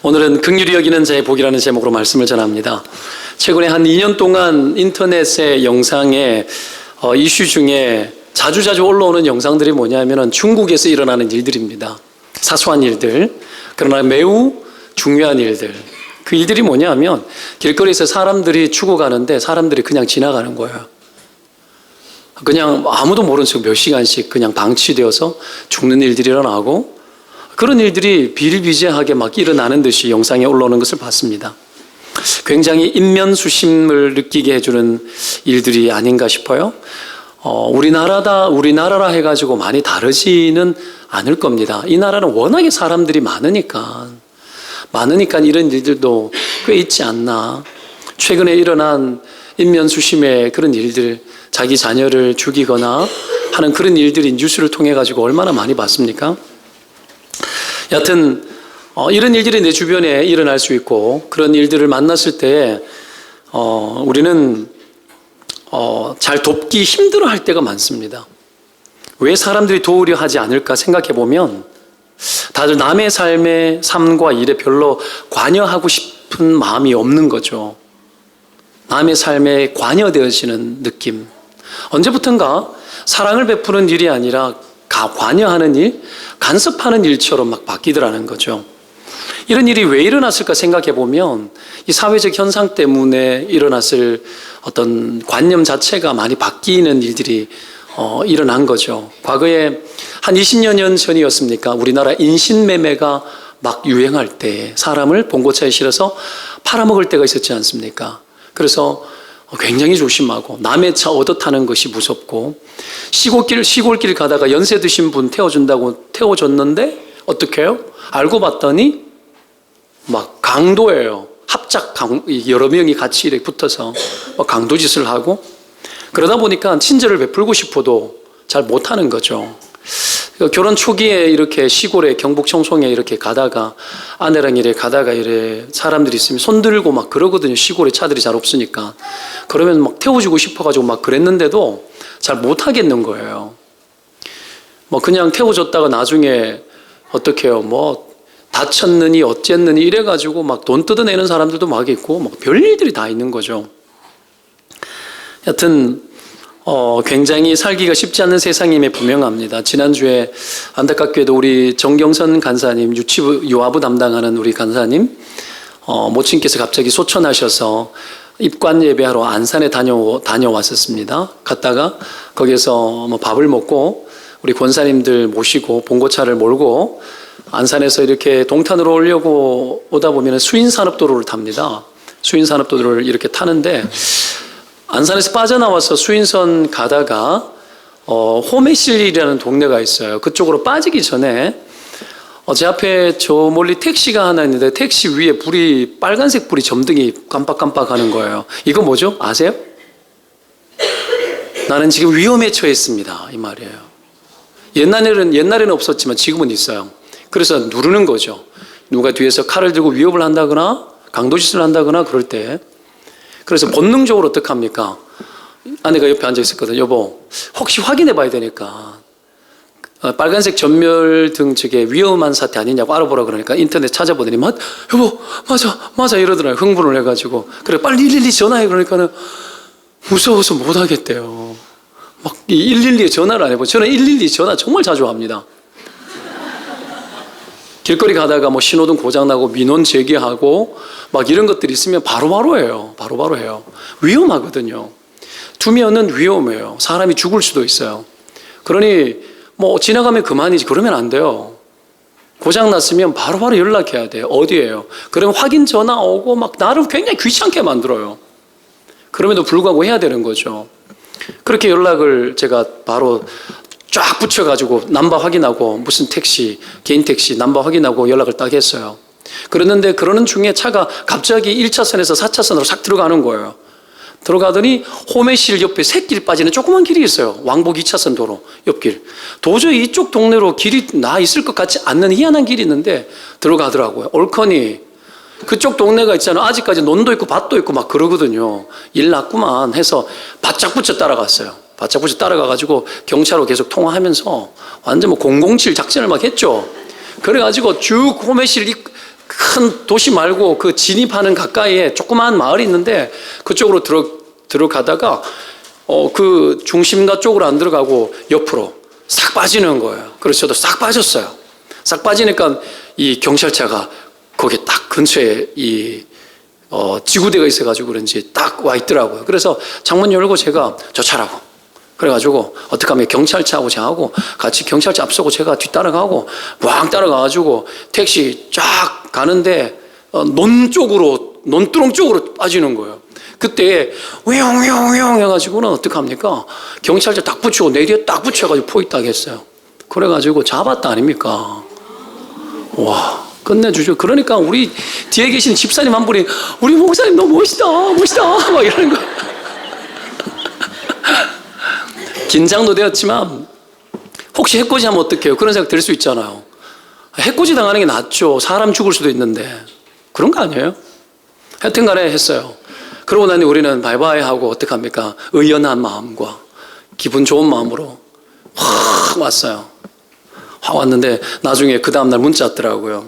오늘은 긍휼히 여기는 자의 복이라는 제목으로 말씀을 전합니다. 최근에 한 2년 동안 인터넷의 영상에 이슈 중에 자주자주 올라오는 영상들이 뭐냐면은 중국에서 일어나는 일들입니다. 사소한 일들, 그러나 매우 중요한 일들. 그 일들이 뭐냐면 길거리에서 사람들이 죽어가는데 사람들이 그냥 지나가는 거예요. 그냥 아무도 모르는 척 몇 시간씩 그냥 방치되어서 죽는 일들이 일어나고, 그런 일들이 비일비재하게 막 일어나는 듯이 영상에 올라오는 것을 봤습니다. 굉장히 인면수심을 느끼게 해주는 일들이 아닌가 싶어요. 우리나라라 해가지고 많이 다르지는 않을 겁니다. 이 나라는 워낙에 사람들이 많으니까 이런 일들도 꽤 있지 않나. 최근에 일어난 인면수심의 그런 일들, 자기 자녀를 죽이거나 하는 그런 일들이 뉴스를 통해 가지고 얼마나 많이 봤습니까? 여하튼 이런 일들이 내 주변에 일어날 수 있고, 그런 일들을 만났을 때 우리는 잘 돕기 힘들어할 때가 많습니다. 왜 사람들이 도우려 하지 않을까 생각해 보면, 다들 남의 삶과 일에 별로 관여하고 싶은 마음이 없는 거죠. 남의 삶에 관여되어지는 느낌. 언제부턴가 사랑을 베푸는 일이 아니라 관여하는 일, 간섭하는 일처럼 막 바뀌더라는 거죠. 이런 일이 왜 일어났을까 생각해 보면 이 사회적 현상 때문에 일어났을 어떤 관념 자체가 많이 바뀌는 일들이 일어난 거죠. 과거에 한 20여 년 전이었습니까? 우리나라 인신매매가 막 유행할 때 사람을 봉고차에 실어서 팔아먹을 때가 있었지 않습니까? 그래서 굉장히 조심하고, 남의 차 얻어 타는 것이 무섭고, 시골길 가다가 연세 드신 분 태워준다고 태워줬는데 어떻게 해요? 알고 봤더니 막 강도예요. 여러 명이 같이 이렇게 붙어서 강도짓을 하고, 그러다 보니까 친절을 베풀고 싶어도 잘 못하는 거죠. 결혼 초기에 이렇게 시골에 경북 청송에 이렇게 가다가 아내랑 이래 가다가 이래 사람들이 있으면 손 들고 막 그러거든요. 시골에 차들이 잘 없으니까. 그러면 막 태워주고 싶어가지고 막 그랬는데도 잘 못하겠는 거예요. 그냥 태워줬다가 나중에 어떻게 해요? 다쳤느니 어쨌느니 이래가지고 막 돈 뜯어내는 사람들도 막 있고 별일들이 다 있는 거죠. 여튼 굉장히 살기가 쉽지 않은 세상임에 분명합니다. 지난주에 안타깝게도 우리 정경선 간사님, 유아부 담당하는 우리 간사님, 모친께서 갑자기 소천하셔서 입관 예배하러 안산에 다녀왔었습니다. 갔다가 거기서 밥을 먹고 우리 권사님들 모시고 봉고차를 몰고 안산에서 이렇게 동탄으로 오려고 오다 보면 수인산업도로를 탑니다. 수인산업도로를 이렇게 타는데 안산에서 빠져나와서 수인선 가다가 호메실이라는 동네가 있어요. 그쪽으로 빠지기 전에 제 앞에 저 멀리 택시가 하나 있는데 택시 위에 빨간색 불이 점등이 깜빡깜빡하는 거예요. 이거 뭐죠? 아세요? 나는 지금 위험에 처했습니다, 이 말이에요. 옛날에는 없었지만 지금은 있어요. 그래서 누르는 거죠. 누가 뒤에서 칼을 들고 위협을 한다거나 강도짓을 한다거나 그럴 때. 그래서 본능적으로 어떻게 합니까? 아내가 옆에 앉아 있었거든요. 여보, 혹시 확인해 봐야 되니까 빨간색 전멸등 저게 위험한 사태 아니냐고 알아보라 그러니까 인터넷 찾아보더니 여보 맞아 이러더라고요. 흥분을 해가지고. 그래 빨리 112 전화해 그러니까는 무서워서 못 하겠대요. 112에 전화를 안 해보고. 저는 112 전화 정말 자주 합니다. 길거리 가다가 신호등 고장나고 민원 제기하고 이런 것들이 있으면 바로바로 해요. 바로바로 해요. 위험하거든요. 두면은 위험해요. 사람이 죽을 수도 있어요. 그러니 지나가면 그만이지 그러면 안 돼요. 고장났으면 바로바로 연락해야 돼요. 어디예요? 그러면 확인 전화 오고 나를 굉장히 귀찮게 만들어요. 그럼에도 불구하고 해야 되는 거죠. 그렇게 연락을 제가 바로 쫙 붙여가지고 넘버 확인하고 무슨 택시, 개인 택시 넘버 확인하고 연락을 딱 했어요. 그러는데 그러는 중에 차가 갑자기 1차선에서 4차선으로 싹 들어가는 거예요. 들어가더니 호메실 옆에 샛길 빠지는 조그만 길이 있어요. 왕복 2차선 도로 옆길. 도저히 이쪽 동네로 길이 나 있을 것 같지 않는 희한한 길이 있는데 들어가더라고요. 옳거니 그쪽 동네가 있잖아요. 아직까지 논도 있고 밭도 있고 그러거든요. 일 났구만 해서 바짝 붙여 따라갔어요. 바짝 붙여 따라가가지고 경찰하고 계속 통화하면서 완전 007 작전을 막 했죠. 그래가지고 쭉 호메실 큰 도시 말고 그 진입하는 가까이에 조그마한 마을이 있는데 그쪽으로 들어가다가 그 중심가 쪽으로 안 들어가고 옆으로 싹 빠지는 거예요. 그래서 저도 싹 빠졌어요. 싹 빠지니까 이 경찰차가 거기 딱 근처에 지구대가 있어가지고 그런지 딱 와 있더라고요. 그래서 창문 열고 제가 저 차라고. 그래가지고 어떻게 하면 경찰차하고 저하고 같이 경찰차 앞서고 제가 뒤따라가고 왕 따라가가지고 택시 쫙 가는데 논두렁 쪽으로 빠지는 거예요. 그때 우영우영 해가지고는 어떡합니까? 경찰차 딱 붙이고 내 뒤에 딱 붙여가지고 포위 딱 했어요. 그래가지고 잡았다 아닙니까? 와, 끝내주죠. 그러니까 우리 뒤에 계신 집사님 한 분이 우리 목사님 너무 멋있다 막 이러는 거예요. 긴장도 되었지만 혹시 해코지 하면 어떡해요? 그런 생각 들 수 있잖아요. 해코지 당하는 게 낫죠. 사람 죽을 수도 있는데. 그런 거 아니에요? 하여튼 간에 했어요. 그러고 나니 우리는 바이바이 하고 어떡합니까? 의연한 마음과 기분 좋은 마음으로 확 왔어요. 확 왔는데 나중에 그 다음날 문자 왔더라고요.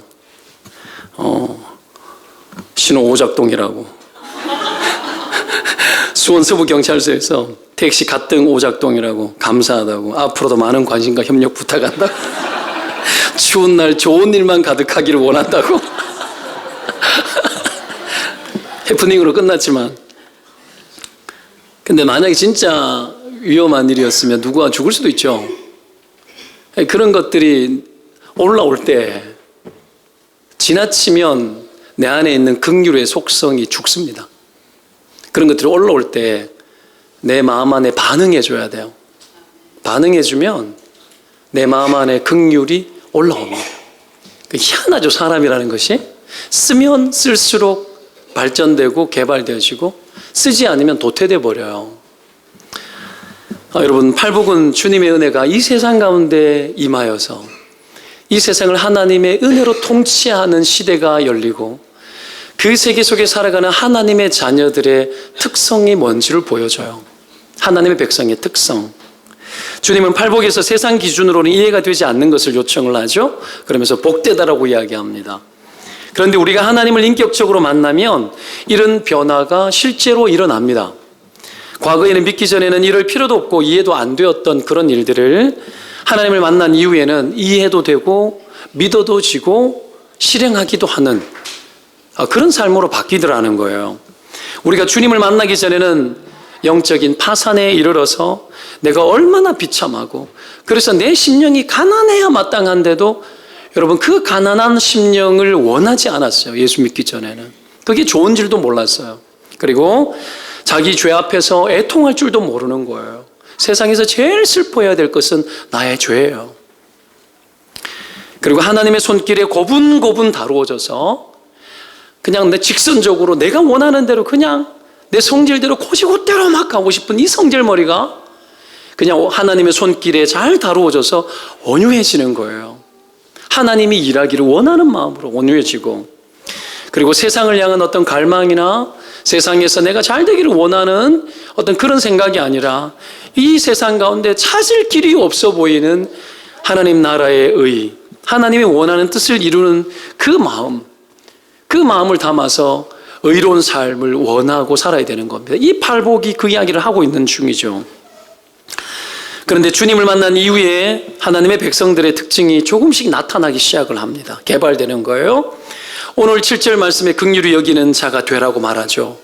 신호 오작동이라고. 수원 서부경찰서에서 택시 갓등 오작동이라고 감사하다고 앞으로도 많은 관심과 협력 부탁한다고 추운 날 좋은 일만 가득하기를 원한다고 해프닝으로 끝났지만 근데 만약에 진짜 위험한 일이었으면 누가 죽을 수도 있죠. 그런 것들이 올라올 때 지나치면 내 안에 있는 긍휼의 속성이 죽습니다. 그런 것들이 올라올 때 내 마음 안에 반응해줘야 돼요. 반응해주면 내 마음 안에 긍휼이 올라옵니다. 희한하죠, 사람이라는 것이. 쓰면 쓸수록 발전되고 개발되어지고 쓰지 않으면 도태돼 버려요. 여러분, 팔복은 주님의 은혜가 이 세상 가운데 임하여서 이 세상을 하나님의 은혜로 통치하는 시대가 열리고 그 세계 속에 살아가는 하나님의 자녀들의 특성이 뭔지를 보여줘요. 하나님의 백성의 특성. 주님은 팔복에서 세상 기준으로는 이해가 되지 않는 것을 요청을 하죠. 그러면서 복되다라고 이야기합니다. 그런데 우리가 하나님을 인격적으로 만나면 이런 변화가 실제로 일어납니다. 과거에는 믿기 전에는 이럴 필요도 없고 이해도 안 되었던 그런 일들을 하나님을 만난 이후에는 이해도 되고 믿어도 지고 실행하기도 하는 그런 삶으로 바뀌더라는 거예요. 우리가 주님을 만나기 전에는 영적인 파산에 이르러서 내가 얼마나 비참하고 그래서 내 심령이 가난해야 마땅한데도 여러분 그 가난한 심령을 원하지 않았어요. 예수 믿기 전에는. 그게 좋은 줄도 몰랐어요. 그리고 자기 죄 앞에서 애통할 줄도 모르는 거예요. 세상에서 제일 슬퍼해야 될 것은 나의 죄예요. 그리고 하나님의 손길에 고분고분 다루어져서 그냥 내 직선적으로 내가 원하는 대로 그냥 내 성질대로 고지고대로 막 가고 싶은 이 성질머리가 그냥 하나님의 손길에 잘 다루어져서 온유해지는 거예요. 하나님이 일하기를 원하는 마음으로 온유해지고 그리고 세상을 향한 어떤 갈망이나 세상에서 내가 잘 되기를 원하는 어떤 그런 생각이 아니라 이 세상 가운데 찾을 길이 없어 보이는 하나님 나라의 의, 하나님이 원하는 뜻을 이루는 그 마음을 담아서 의로운 삶을 원하고 살아야 되는 겁니다. 이 팔복이 그 이야기를 하고 있는 중이죠. 그런데 주님을 만난 이후에 하나님의 백성들의 특징이 조금씩 나타나기 시작을 합니다. 개발되는 거예요. 오늘 7절 말씀에 긍휼히 여기는 자가 되라고 말하죠.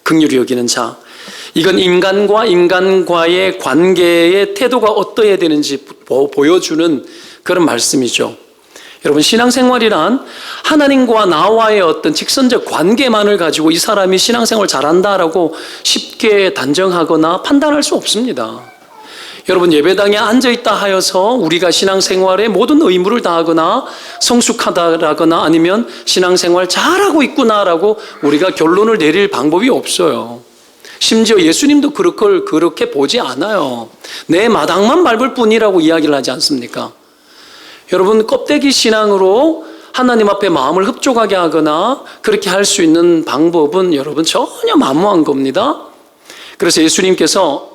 긍휼히 여기는 자. 이건 인간과 인간과의 관계의 태도가 어떠해야 되는지 보여주는 그런 말씀이죠. 여러분, 신앙생활이란 하나님과 나와의 어떤 직선적 관계만을 가지고 이 사람이 신앙생활 잘한다라고 쉽게 단정하거나 판단할 수 없습니다. 여러분, 예배당에 앉아있다 하여서 우리가 신앙생활에 모든 의무를 다하거나 성숙하다라거나 아니면 신앙생활 잘하고 있구나라고 우리가 결론을 내릴 방법이 없어요. 심지어 예수님도 그렇게 보지 않아요. 내 마당만 밟을 뿐이라고 이야기를 하지 않습니까? 여러분, 껍데기 신앙으로 하나님 앞에 마음을 흡족하게 하거나 그렇게 할 수 있는 방법은 여러분 전혀 만무한 겁니다. 그래서 예수님께서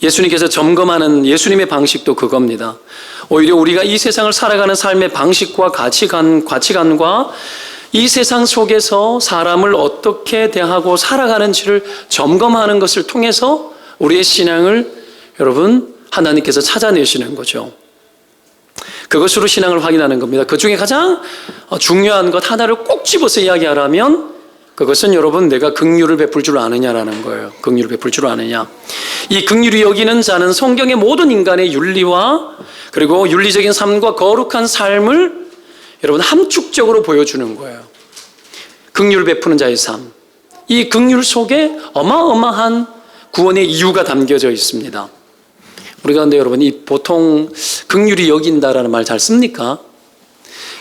예수님께서 점검하는 예수님의 방식도 그겁니다. 오히려 우리가 이 세상을 살아가는 삶의 방식과 가치관과 이 세상 속에서 사람을 어떻게 대하고 살아가는지를 점검하는 것을 통해서 우리의 신앙을 여러분 하나님께서 찾아내시는 거죠. 그것으로 신앙을 확인하는 겁니다. 그 중에 가장 중요한 것 하나를 꼭 집어서 이야기하라면 그것은 여러분 내가 긍휼을 베풀 줄 아느냐라는 거예요. 긍휼을 베풀 줄 아느냐. 이 긍휼히 여기는 자는 성경의 모든 인간의 윤리와 그리고 윤리적인 삶과 거룩한 삶을 여러분 함축적으로 보여주는 거예요. 긍휼 베푸는 자의 삶. 이 긍휼 속에 어마어마한 구원의 이유가 담겨져 있습니다. 우리가 근데 여러분 이 보통 긍휼히 여긴다라는 말 잘 씁니까?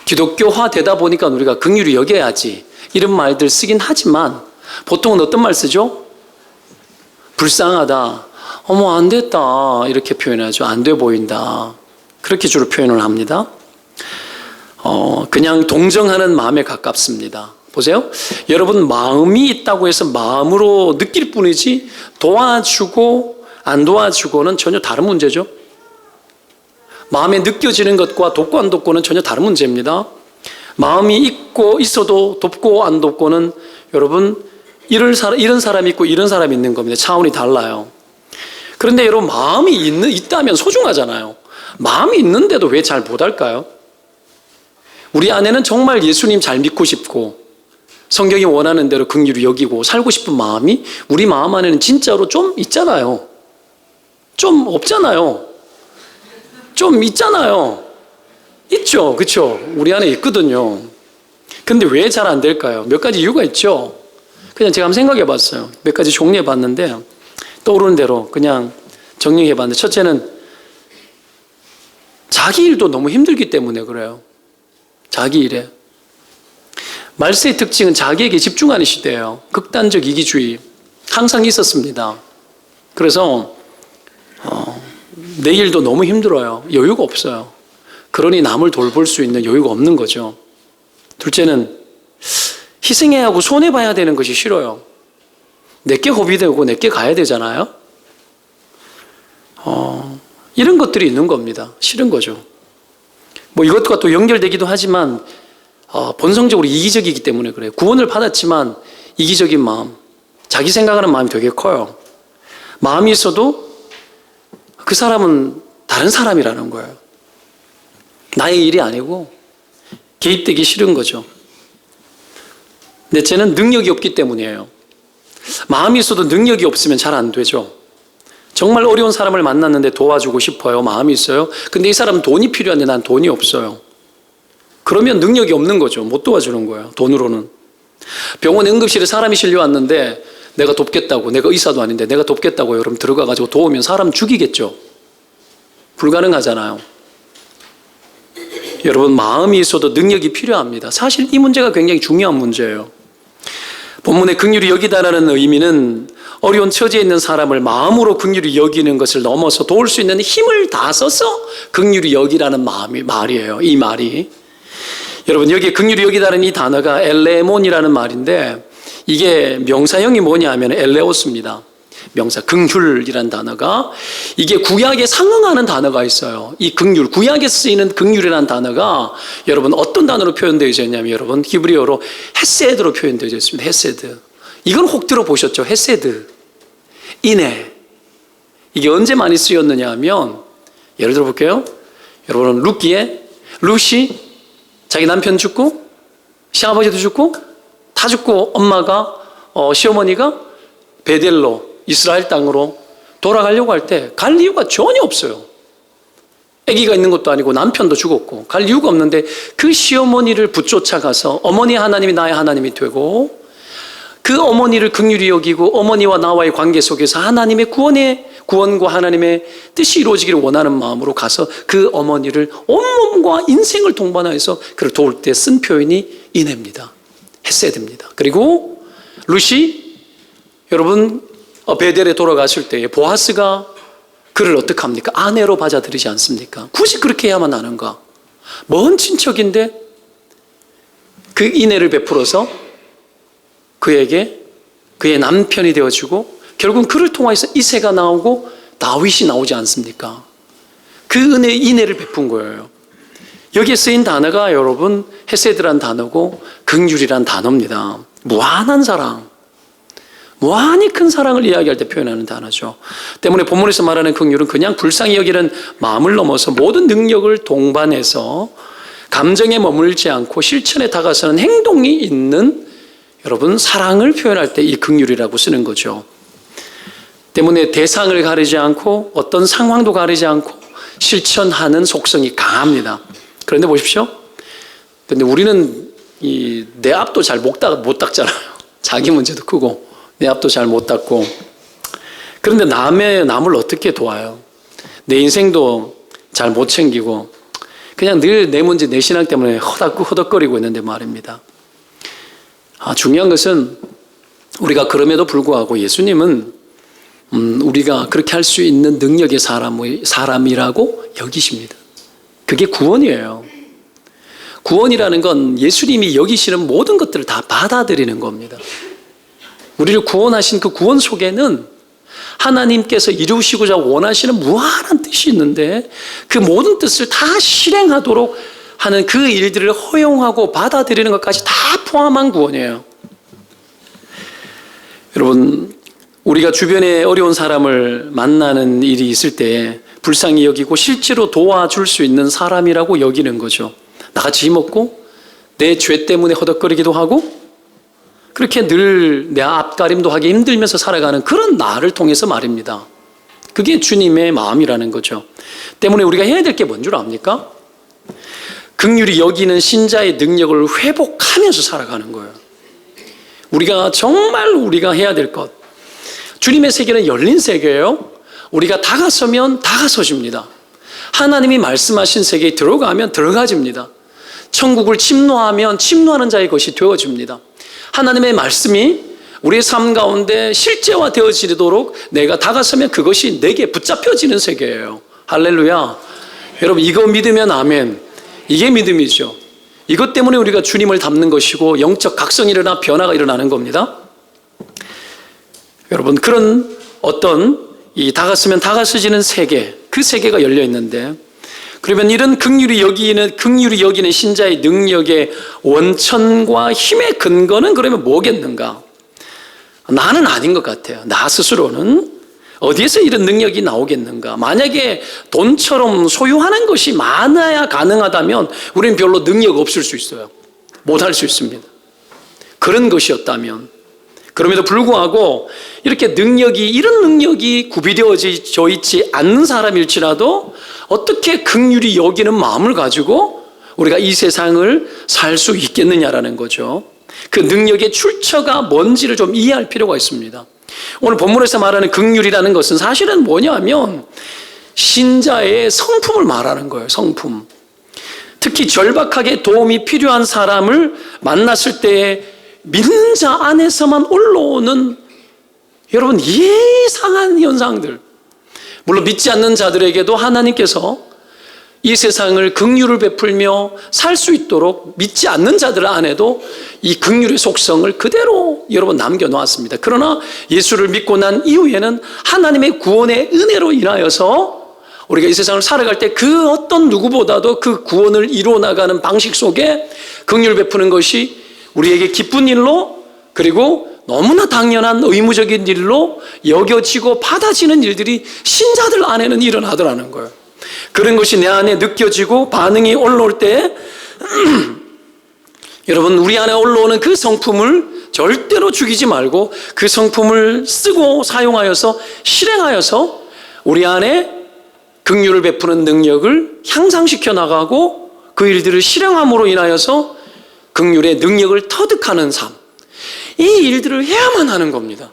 기독교화 되다 보니까 우리가 긍휼히 여겨야지 이런 말들 쓰긴 하지만 보통은 어떤 말 쓰죠? 불쌍하다. 어머 안 됐다. 이렇게 표현하죠. 안 돼 보인다. 그렇게 주로 표현을 합니다. 그냥 동정하는 마음에 가깝습니다. 보세요. 여러분 마음이 있다고 해서 마음으로 느낄 뿐이지 도와주고 안 도와주고는 전혀 다른 문제죠. 마음에 느껴지는 것과 돕고 안 돕고는 전혀 다른 문제입니다. 마음이 있어도 돕고 안 돕고는 여러분 이런 사람이 있고 이런 사람이 있는 겁니다. 차원이 달라요. 그런데 여러분 마음이 있다면 소중하잖아요. 마음이 있는데도 왜 잘 못할까요? 우리 안에는 정말 예수님 잘 믿고 싶고 성경이 원하는 대로 긍휼히 여기고 살고 싶은 마음이 우리 마음 안에는 진짜로 좀 있잖아요. 좀 없잖아요. 좀 있잖아요. 있죠. 그렇죠? 우리 안에 있거든요. 근데 왜 잘 안 될까요? 몇 가지 이유가 있죠. 그냥 제가 한번 생각해 봤어요. 몇 가지 정리해 봤는데 떠오르는 대로 그냥 정리해 봤는데 첫째는 자기 일도 너무 힘들기 때문에 그래요. 자기 일에. 말세의 특징은 자기에게 집중하는 시대예요. 극단적 이기주의. 항상 있었습니다. 그래서 내 일도 너무 힘들어요. 여유가 없어요. 그러니 남을 돌볼 수 있는 여유가 없는 거죠. 둘째는 희생해야 하고 손해봐야 되는 것이 싫어요. 내게 허비되고 내게 가야 되잖아요. 이런 것들이 있는 겁니다. 싫은 거죠. 뭐 이것과 또 연결되기도 하지만 본성적으로 이기적이기 때문에 그래요. 구원을 받았지만 이기적인 마음, 자기 생각하는 마음이 되게 커요. 마음이 있어도 그 사람은 다른 사람이라는 거예요. 나의 일이 아니고 개입되기 싫은 거죠. 넷째는 능력이 없기 때문이에요. 마음이 있어도 능력이 없으면 잘 안 되죠. 정말 어려운 사람을 만났는데 도와주고 싶어요. 마음이 있어요. 근데 이 사람은 돈이 필요한데 난 돈이 없어요. 그러면 능력이 없는 거죠. 못 도와주는 거예요. 돈으로는. 병원 응급실에 사람이 실려왔는데 내가 돕겠다고, 내가 의사도 아닌데 내가 돕겠다고 여러분 들어가가지고 도우면 사람 죽이겠죠. 불가능하잖아요. 여러분 마음이 있어도 능력이 필요합니다. 사실 이 문제가 굉장히 중요한 문제예요. 본문의 긍휼히 여기다라는 의미는 어려운 처지에 있는 사람을 마음으로 긍휼히 여기는 것을 넘어서 도울 수 있는 힘을 다 써서 긍휼히 여기라는 말이에요. 이 말이. 여러분 여기 긍휼히 여기다는 이 단어가 엘레몬이라는 말인데 이게 명사형이 뭐냐 하면 엘레오스입니다. 명사 긍휼이라는 단어가 이게 구약에 상응하는 단어가 있어요. 이 긍휼, 구약에 쓰이는 긍휼이라는 단어가 여러분 어떤 단어로 표현되어 있냐면 여러분 히브리어로 헤세드로 표현되어 있습니다. 헤세드. 이건 혹 들어보셨죠? 헤세드. 인애. 이게 언제 많이 쓰였느냐 하면 예를 들어 볼게요. 여러분은 룻이 자기 남편 죽고 시아버지도 죽고 다 죽고 엄마가 시어머니가 베델로 이스라엘 땅으로 돌아가려고 할 때 갈 이유가 전혀 없어요. 아기가 있는 것도 아니고 남편도 죽었고 갈 이유가 없는데 그 시어머니를 붙쫓아가서 어머니 하나님이 나의 하나님이 되고 그 어머니를 긍휼히 여기고 어머니와 나와의 관계 속에서 하나님의 구원과 하나님의 뜻이 이루어지기를 원하는 마음으로 가서 그 어머니를 온몸과 인생을 동반하여서 그를 도울 때 쓴 표현이 이내입니다. 헤세드입니다. 그리고 룻이 여러분 베델에 돌아갔을 때에 보아스가 그를 어떻게 합니까? 아내로 받아들이지 않습니까? 굳이 그렇게 해야만 하는가? 먼 친척인데 그 인애를 베풀어서 그에게 그의 남편이 되어주고 결국은 그를 통해서 이세가 나오고 다윗이 나오지 않습니까? 그 인애를 베푼 거예요. 여기에 쓰인 단어가 여러분 헤세드란 단어고 긍휼이란 단어입니다. 무한한 사랑, 무한히 큰 사랑을 이야기할 때 표현하는 단어죠. 때문에 본문에서 말하는 긍휼은 그냥 불쌍히 여기는 마음을 넘어서 모든 능력을 동반해서 감정에 머물지 않고 실천에 다가서는 행동이 있는 여러분 사랑을 표현할 때 이 긍휼이라고 쓰는 거죠. 때문에 대상을 가리지 않고 어떤 상황도 가리지 않고 실천하는 속성이 강합니다. 그런데 보십시오. 근데 우리는 내 앞도 잘 못 닦잖아요. 자기 문제도 크고 내 앞도 잘 못 닦고. 그런데 남을 어떻게 도와요? 내 인생도 잘 못 챙기고 그냥 늘 내 문제, 내 신앙 때문에 허덕거리고 있는데 말입니다. 중요한 것은 우리가 그럼에도 불구하고 예수님은 우리가 그렇게 할 수 있는 능력의 사람이라고 여기십니다. 그게 구원이에요. 구원이라는 건 예수님이 여기시는 모든 것들을 다 받아들이는 겁니다. 우리를 구원하신 그 구원 속에는 하나님께서 이루시고자 원하시는 무한한 뜻이 있는데 그 모든 뜻을 다 실행하도록 하는 그 일들을 허용하고 받아들이는 것까지 다 포함한 구원이에요. 여러분, 우리가 주변에 어려운 사람을 만나는 일이 있을 때 불쌍히 여기고 실제로 도와줄 수 있는 사람이라고 여기는 거죠. 나같이 힘없고 내 죄 때문에 허덕거리기도 하고 그렇게 늘 내 앞가림도 하기 힘들면서 살아가는 그런 나를 통해서 말입니다. 그게 주님의 마음이라는 거죠. 때문에 우리가 해야 될 게 뭔 줄 압니까? 긍휼히 여기는 신자의 능력을 회복하면서 살아가는 거예요. 우리가 해야 될 것. 주님의 세계는 열린 세계예요. 우리가 다가서면 다가서집니다. 하나님이 말씀하신 세계에 들어가면 들어가집니다. 천국을 침노하면 침노하는 자의 것이 되어집니다. 하나님의 말씀이 우리의 삶 가운데 실제화 되어지도록 내가 다가서면 그것이 내게 붙잡혀지는 세계예요. 할렐루야. 여러분, 이거 믿으면 아멘. 이게 믿음이죠. 이것 때문에 우리가 주님을 닮는 것이고 영적 각성이 일어나 변화가 일어나는 겁니다. 여러분, 그런 어떤 이 다가서면 다가서지는 세계, 그 세계가 열려 있는데, 그러면 이런 긍휼히 여기는 신자의 능력의 원천과 힘의 근거는 그러면 뭐겠는가? 나는 아닌 것 같아요. 나 스스로는 어디에서 이런 능력이 나오겠는가? 만약에 돈처럼 소유하는 것이 많아야 가능하다면 우리는 별로 능력 없을 수 있어요. 못할 수 있습니다. 그런 것이었다면. 그럼에도 불구하고 이렇게 이런 능력이 구비되어져 있지 않는 사람일지라도 어떻게 긍휼히 여기는 마음을 가지고 우리가 이 세상을 살 수 있겠느냐라는 거죠. 그 능력의 출처가 뭔지를 좀 이해할 필요가 있습니다. 오늘 본문에서 말하는 긍휼이라는 것은 사실은 뭐냐면 신자의 성품을 말하는 거예요. 성품. 특히 절박하게 도움이 필요한 사람을 만났을 때 믿는 자 안에서만 올라오는 여러분 이상한 현상들. 물론 믿지 않는 자들에게도 하나님께서 이 세상을 긍휼을 베풀며 살 수 있도록 믿지 않는 자들 안에도 이 긍휼의 속성을 그대로 여러분 남겨놓았습니다. 그러나 예수를 믿고 난 이후에는 하나님의 구원의 은혜로 인하여서 우리가 이 세상을 살아갈 때 그 어떤 누구보다도 그 구원을 이루어나가는 방식 속에 긍휼을 베푸는 것이 우리에게 기쁜 일로 그리고 너무나 당연한 의무적인 일로 여겨지고 받아지는 일들이 신자들 안에는 일어나더라는 거예요. 그런 것이 내 안에 느껴지고 반응이 올라올 때 여러분 우리 안에 올라오는 그 성품을 절대로 죽이지 말고 그 성품을 쓰고 사용하여서 실행하여서 우리 안에 긍휼을 베푸는 능력을 향상시켜 나가고 그 일들을 실행함으로 인하여서 긍휼의 능력을 터득하는 삶, 이 일들을 해야만 하는 겁니다.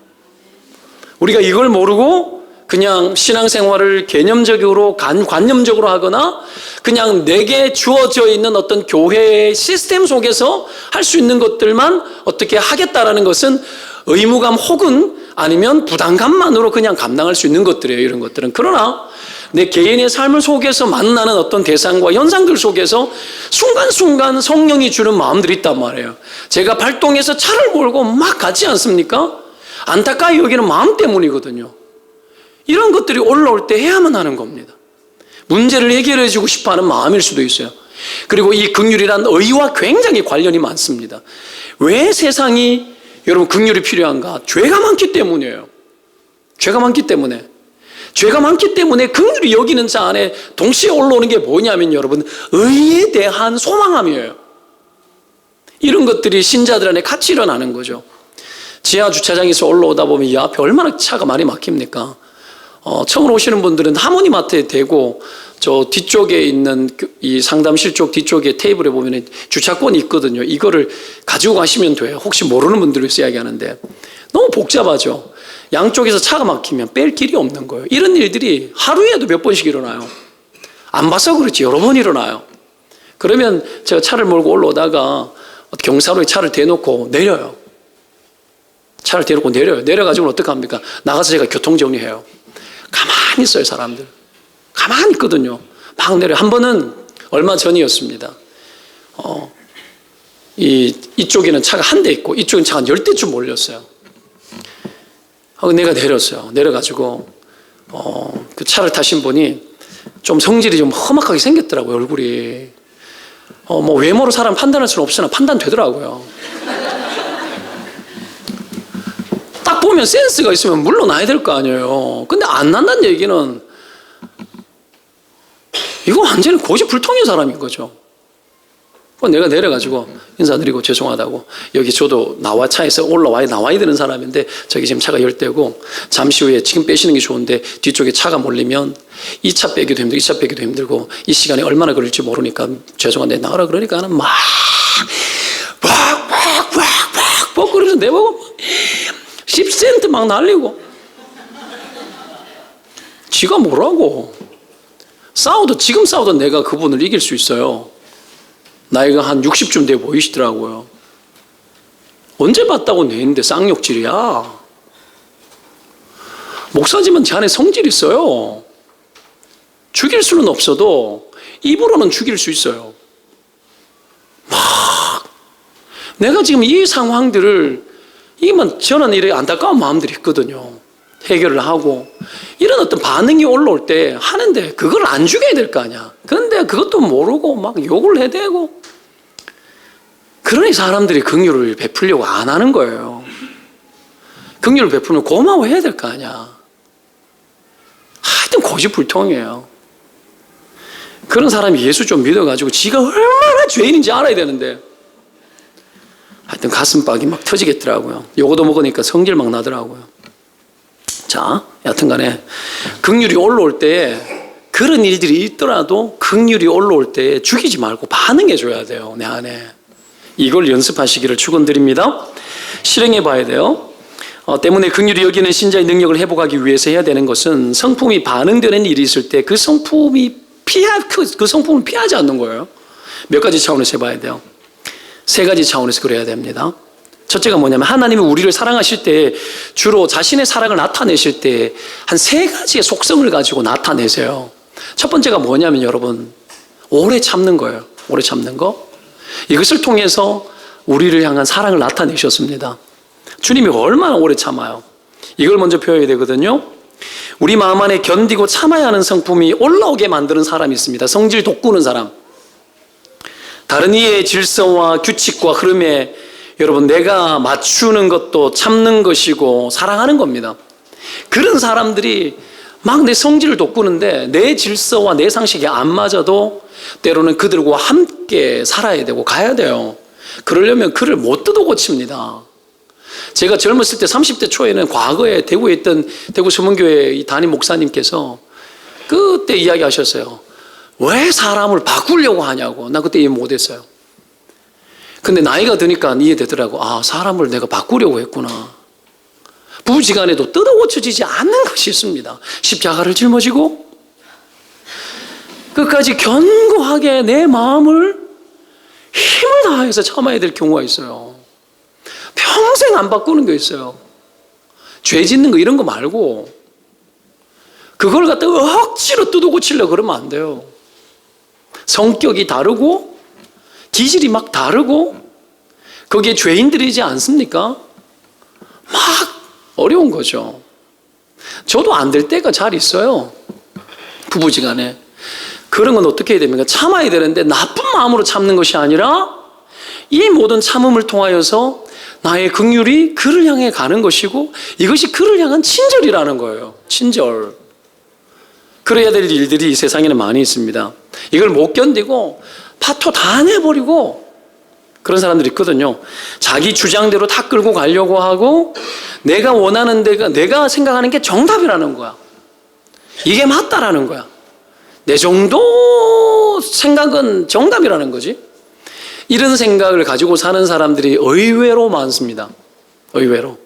우리가 이걸 모르고 그냥 신앙생활을 개념적으로 관념적으로 하거나 그냥 내게 주어져 있는 어떤 교회의 시스템 속에서 할 수 있는 것들만 어떻게 하겠다라는 것은 의무감 혹은 아니면 부담감만으로 그냥 감당할 수 있는 것들이에요. 이런 것들은. 그러나 내 개인의 삶을 속에서 만나는 어떤 대상과 현상들 속에서 순간순간 성령이 주는 마음들이 있단 말이에요. 제가 발동해서 차를 몰고 막 가지 않습니까? 안타까이 여기는 마음 때문이거든요. 이런 것들이 올라올 때 해야만 하는 겁니다. 문제를 해결해 주고 싶어하는 마음일 수도 있어요. 그리고 이 긍휼이란 의와 굉장히 관련이 많습니다. 왜 세상이 여러분 긍휼이 필요한가? 죄가 많기 때문이에요. 죄가 많기 때문에. 죄가 많기 때문에 긍휼히 여기는 자 안에 동시에 올라오는 게 뭐냐면 여러분 의에 대한 소망함이에요. 이런 것들이 신자들 안에 같이 일어나는 거죠. 지하 주차장에서 올라오다 보면 이 앞에 얼마나 차가 많이 막힙니까? 처음 오시는 분들은 하모니마트에 대고 저 뒤쪽에 있는 이 상담실 쪽 뒤쪽에 테이블에 보면 주차권이 있거든요. 이거를 가지고 가시면 돼요. 혹시 모르는 분들을 위해서 이야기하는데 너무 복잡하죠. 양쪽에서 차가 막히면 뺄 길이 없는 거예요. 이런 일들이 하루에도 몇 번씩 일어나요. 안 봐서 그렇지 여러 번 일어나요. 그러면 제가 차를 몰고 올라오다가 경사로에 차를 대놓고 내려요. 차를 대놓고 내려요. 내려가지고 어떻게 합니까? 나가서 제가 교통정리해요. 가만히 있어요, 사람들. 가만히 있거든요. 막 내려요. 한 번은 얼마 전이었습니다. 이쪽에는 차가 한 대 있고 이쪽에는 차가 10대쯤 몰렸어요. 하고 내가 내렸어요. 내려가지고 그 차를 타신 분이 좀 성질이 좀 험악하게 생겼더라고요, 얼굴이. 뭐 외모로 사람 판단할 수는 없으나 판단되더라고요. 딱 보면 센스가 있으면 물러나야 될 거 아니에요. 근데 안 난다는 얘기는 이거 완전히 고집불통인 사람인 거죠. 내가 내려가지고 인사드리고 죄송하다고, 여기 저도 차에서 나와야 되는 사람인데 저기 지금 차가 10대고 잠시 후에 지금 빼시는 게 좋은데 뒤쪽에 차가 몰리면 이 차 빼기도 힘들고 이 차 빼기도 힘들고 이 시간이 얼마나 걸릴지 모르니까 죄송한데 나가라 그러니까는 막 그러면서 내보고 10센트 막 날리고. 지가 뭐라고. 지금 싸워도 내가 그분을 이길 수 있어요. 나이가 한 60쯤 돼 보이시더라고요. 언제 봤다고 내는데 쌍욕질이야. 목사지만 제 안에 성질이 있어요. 죽일 수는 없어도 입으로는 죽일 수 있어요. 막 내가 지금 이 상황들을 이게만 저는 이렇게 안타까운 마음들이 있거든요. 해결을 하고 이런 어떤 반응이 올라올 때 하는데 그걸 안 죽여야 될 거 아니야. 그런데 그것도 모르고 막 욕을 해대고, 그러니 사람들이 긍휼을 베풀려고 안 하는 거예요. 긍휼을 베풀면 고마워해야 될 거 아니야. 하여튼 고집불통이에요. 그런 사람이 예수 좀 믿어가지고 지가 얼마나 죄인인지 알아야 되는데 하여튼 가슴박이 막 터지겠더라고요. 요거도 먹으니까 성질 막 나더라고요. 자, 여튼간에 긍휼이 올라올 때 그런 일들이 있더라도 긍휼이 올라올 때 죽이지 말고 반응해 줘야 돼요, 내 안에. 이걸 연습하시기를 축원드립니다. 실행해 봐야 돼요. 때문에 긍휼이 여기는 신자의 능력을 회복하기 위해서 해야 되는 것은 성품이 반응되는 일이 있을 때 그 성품을 피하지 않는 거예요. 몇 가지 차원에서 해봐야 돼요. 3가지 차원에서 그래야 됩니다. 첫째가 뭐냐면 하나님이 우리를 사랑하실 때 주로 자신의 사랑을 나타내실 때 한 3가지의 속성을 가지고 나타내세요. 첫 번째가 뭐냐면 여러분, 오래 참는 거예요. 오래 참는 거. 이것을 통해서 우리를 향한 사랑을 나타내셨습니다. 주님이 얼마나 오래 참아요. 이걸 먼저 표현해야 되거든요. 우리 마음 안에 견디고 참아야 하는 성품이 올라오게 만드는 사람이 있습니다. 성질 돋구는 사람. 다른 이의 질서와 규칙과 흐름에 여러분 내가 맞추는 것도 참는 것이고 사랑하는 겁니다. 그런 사람들이 막 내 성질을 돋구는데 내 질서와 내 상식이 안 맞아도 때로는 그들과 함께 살아야 되고 가야 돼요. 그러려면 그를 못 뜯어 고칩니다. 제가 젊었을 때 30대 초에는 과거에 대구에 있던 대구 서문교회 담임 목사님께서 그때 이야기하셨어요. 왜 사람을 바꾸려고 하냐고. 나 그때 이해 못했어요. 근데 나이가 드니까 이해되더라고. 아, 사람을 내가 바꾸려고 했구나. 부부지간에도 뜯어고쳐지지 않는 것이 있습니다. 십자가를 짊어지고 끝까지 견고하게 내 마음을 힘을 다해서 참아야 될 경우가 있어요. 평생 안 바꾸는 게 있어요. 죄 짓는 거 이런 거 말고 그걸 갖다 억지로 뜯어고치려고 그러면 안 돼요. 성격이 다르고 기질이 막 다르고 거기에 죄인들이지 않습니까? 막 어려운 거죠. 저도 안 될 때가 잘 있어요. 부부지간에. 그런 건 어떻게 해야 됩니까? 참아야 되는데 나쁜 마음으로 참는 것이 아니라 이 모든 참음을 통하여서 나의 긍휼이 그를 향해 가는 것이고 이것이 그를 향한 친절이라는 거예요. 친절. 그래야 될 일들이 이 세상에는 많이 있습니다. 이걸 못 견디고 파토 다 내버리고 그런 사람들이 있거든요. 자기 주장대로 다 끌고 가려고 하고 내가 원하는 데가 내가 생각하는 게 정답이라는 거야. 이게 맞다라는 거야. 내 정도 생각은 정답이라는 거지. 이런 생각을 가지고 사는 사람들이 의외로 많습니다. 의외로.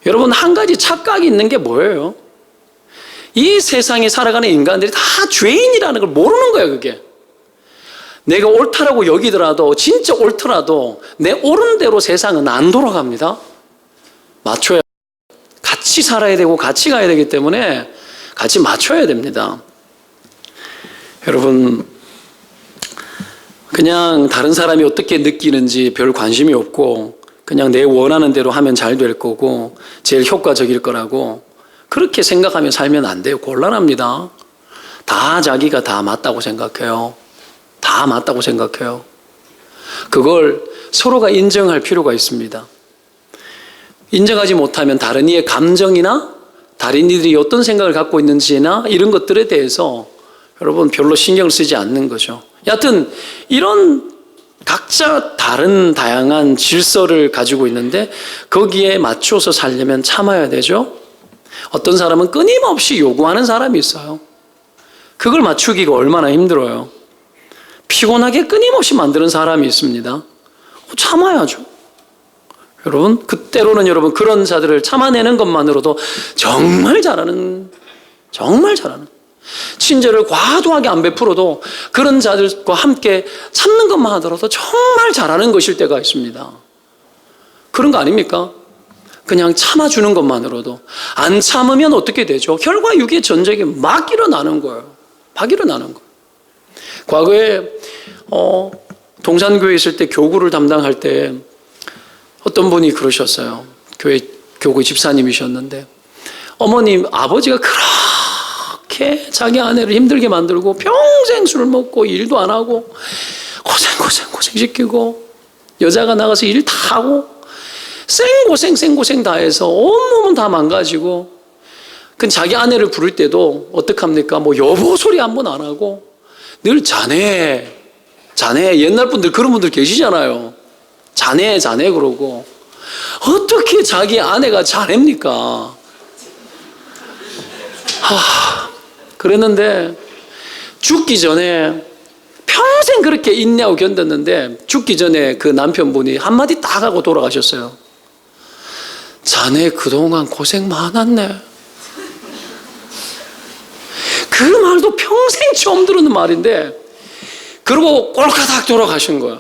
여러분, 한 가지 착각이 있는 게 뭐예요? 이 세상에 살아가는 인간들이 다 죄인이라는 걸 모르는 거예요, 그게. 내가 옳다라고 여기더라도, 진짜 옳더라도, 내 옳은 대로 세상은 안 돌아갑니다. 맞춰야, 같이 살아야 되고, 같이 가야 되기 때문에, 같이 맞춰야 됩니다. 여러분, 그냥 다른 사람이 어떻게 느끼는지 별 관심이 없고, 그냥 내 원하는 대로 하면 잘 될 거고, 제일 효과적일 거라고, 그렇게 생각하며 살면 안 돼요. 곤란합니다. 다 자기가 다 맞다고 생각해요. 다 맞다고 생각해요. 그걸 서로가 인정할 필요가 있습니다. 인정하지 못하면 다른 이의 감정이나 다른 이들이 어떤 생각을 갖고 있는지나 이런 것들에 대해서 여러분 별로 신경을 쓰지 않는 거죠. 여하튼 이런 각자 다른 다양한 질서를 가지고 있는데 거기에 맞춰서 살려면 참아야 되죠. 어떤 사람은 끊임없이 요구하는 사람이 있어요. 그걸 맞추기가 얼마나 힘들어요. 피곤하게 끊임없이 만드는 사람이 있습니다. 참아야죠. 여러분, 그때로는 여러분 그런 자들을 참아내는 것만으로도 정말 잘하는 친절을 과도하게 안 베풀어도 그런 자들과 함께 참는 것만 하더라도 정말 잘하는 것일 때가 있습니다. 그런 거 아닙니까? 그냥 참아주는 것만으로도. 안 참으면 어떻게 되죠? 혈과 육의 전쟁이 막 일어나는 거예요. 막 일어나는 거예요. 과거에 동산교회에 있을 때 교구를 담당할 때 어떤 분이 그러셨어요. 교구 집사님이셨는데 어머님, 아버지가 그렇게 자기 아내를 힘들게 만들고 평생 술을 먹고 일도 안 하고 고생시키고 여자가 나가서 일 다 하고 생고생 다 해서 온몸은 다 망가지고 그 자기 아내를 부를 때도 어떡합니까? 뭐 여보 소리 한 번 안 하고 늘 자네 옛날 분들 그런 분들 계시잖아요. 자네 그러고 어떻게 자기 아내가 자네입니까? 그랬는데 죽기 전에 평생 그렇게 인내하고 견뎠는데 죽기 전에 그 남편분이 한마디 딱 하고 돌아가셨어요. 자네 그동안 고생 많았네. 그 말도 평생 처음 들었는 말인데 그러고 꼴까닥 돌아가신 거야.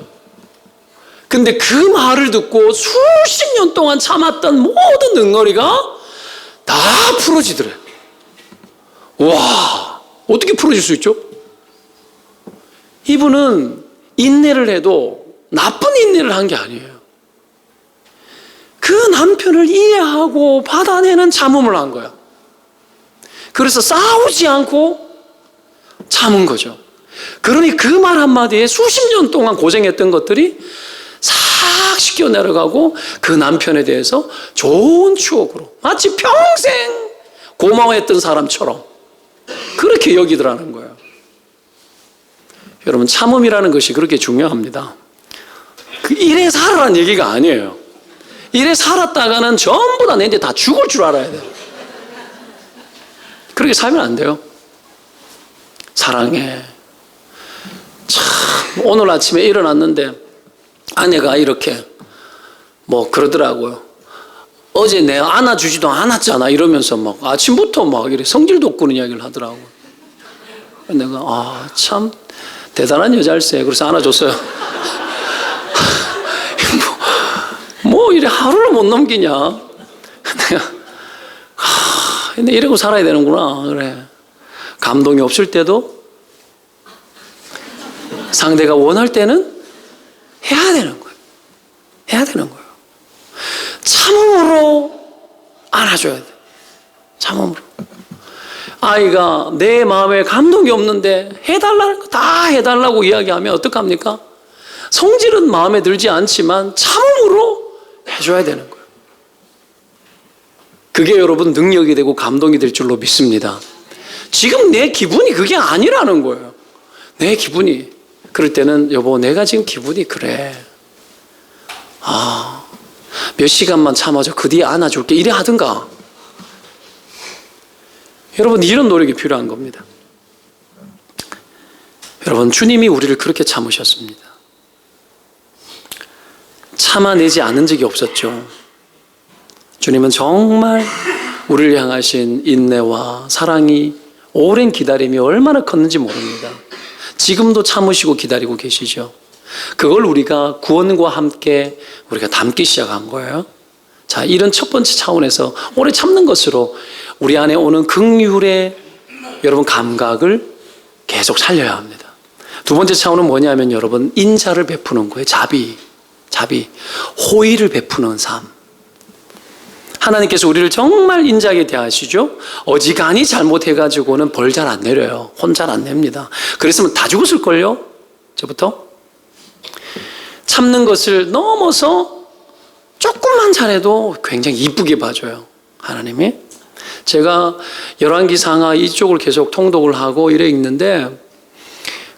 근데 그 말을 듣고 수십 년 동안 참았던 모든 능어리가 다 풀어지더래. 와, 어떻게 풀어질 수 있죠? 이분은 인내를 해도 나쁜 인내를 한 게 아니에요. 그 남편을 이해하고 받아내는 참음을 한 거야. 그래서 싸우지 않고 참은 거죠. 그러니 그 말 한마디에 수십 년 동안 고생했던 것들이 싹 씻겨 내려가고 그 남편에 대해서 좋은 추억으로 마치 평생 고마워했던 사람처럼 그렇게 여기더라는 거예요. 여러분, 참음이라는 것이 그렇게 중요합니다. 그 이래 살아라는 얘기가 아니에요. 이래 살았다가는 전부 다 내한테 다 죽을 줄 알아야 돼요. 그렇게 살면 안 돼요. 사랑해. 참, 오늘 아침에 일어났는데 아내가 이렇게 뭐 그러더라고요. 어제 내가 안아주지도 않았잖아 이러면서 막 아침부터 막 이렇게 성질도 없고는 이야기를 하더라고요. 내가 참 대단한 여자일세. 그래서 안아줬어요. 뭐 이래 하루를 못 넘기냐. 내가 이러고 살아야 되는구나. 그래. 감동이 없을 때도 상대가 원할 때는 해야 되는 거예요. 해야 되는 거예요. 참음으로 안아줘야 돼. 아이가 내 마음에 감동이 없는데 해달라는 거 다 해달라고 이야기하면 어떡합니까? 성질은 마음에 들지 않지만 참음으로 해줘야 되는 거예요. 그게 여러분 능력이 되고 감동이 될 줄로 믿습니다. 지금 내 기분이 그게 아니라는 거예요. 내 기분이. 그럴 때는 여보 내가 지금 기분이 그래. 몇 시간만 참아줘. 그 뒤에 안아줄게. 이래 하든가. 여러분 이런 노력이 필요한 겁니다. 여러분 주님이 우리를 그렇게 참으셨습니다. 참아내지 않은 적이 없었죠. 주님은 정말 우리를 향하신 인내와 사랑이 오랜 기다림이 얼마나 컸는지 모릅니다. 지금도 참으시고 기다리고 계시죠. 그걸 우리가 구원과 함께 우리가 담기 시작한 거예요. 자, 이런 첫 번째 차원에서 오래 참는 것으로 우리 안에 오는 긍휼의 여러분 감각을 계속 살려야 합니다. 두 번째 차원은 뭐냐면 여러분 인자를 베푸는 거예요. 자비, 호의를 베푸는 삶. 하나님께서 우리를 정말 인자하게 대하시죠. 어지간히 잘못해가지고는 벌 잘 안 내려요. 혼 잘 안 냅니다. 그랬으면 다 죽었을걸요? 저부터? 참는 것을 넘어서 조금만 잘해도 굉장히 이쁘게 봐줘요. 하나님이. 제가 열왕기상하 이쪽을 계속 통독을 하고 이래 있는데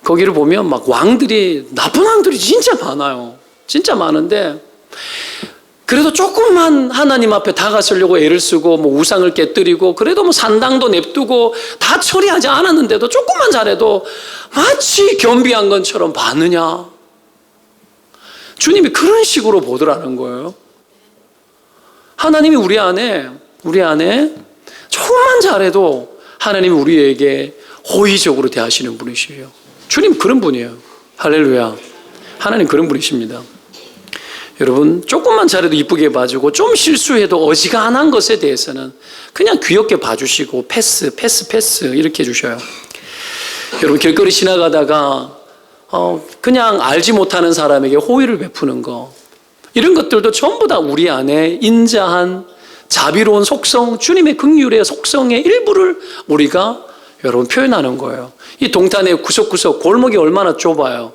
거기를 보면 막 왕들이, 나쁜 왕들이 진짜 많아요. 진짜 많은데 그래도 조금만 하나님 앞에 다가서려고 애를 쓰고 뭐 우상을 깨뜨리고 그래도 뭐 산당도 냅두고 다 처리하지 않았는데도 조금만 잘해도 마치 겸비한 것처럼 봤느냐. 주님이 그런 식으로 보더라는 거예요. 하나님이 우리 안에 조금만 잘해도 하나님이 우리에게 호의적으로 대하시는 분이시에요. 주님 그런 분이에요. 할렐루야. 하나님 그런 분이십니다. 여러분 조금만 잘해도 이쁘게 봐주고 좀 실수해도 어지간한 것에 대해서는 그냥 귀엽게 봐주시고 패스 이렇게 해주셔요. 여러분 길거리 지나가다가 그냥 알지 못하는 사람에게 호의를 베푸는 거, 이런 것들도 전부 다 우리 안에 인자한 자비로운 속성, 주님의 긍휼의 속성의 일부를 우리가 여러분 표현하는 거예요. 이 동탄의 구석구석 골목이 얼마나 좁아요.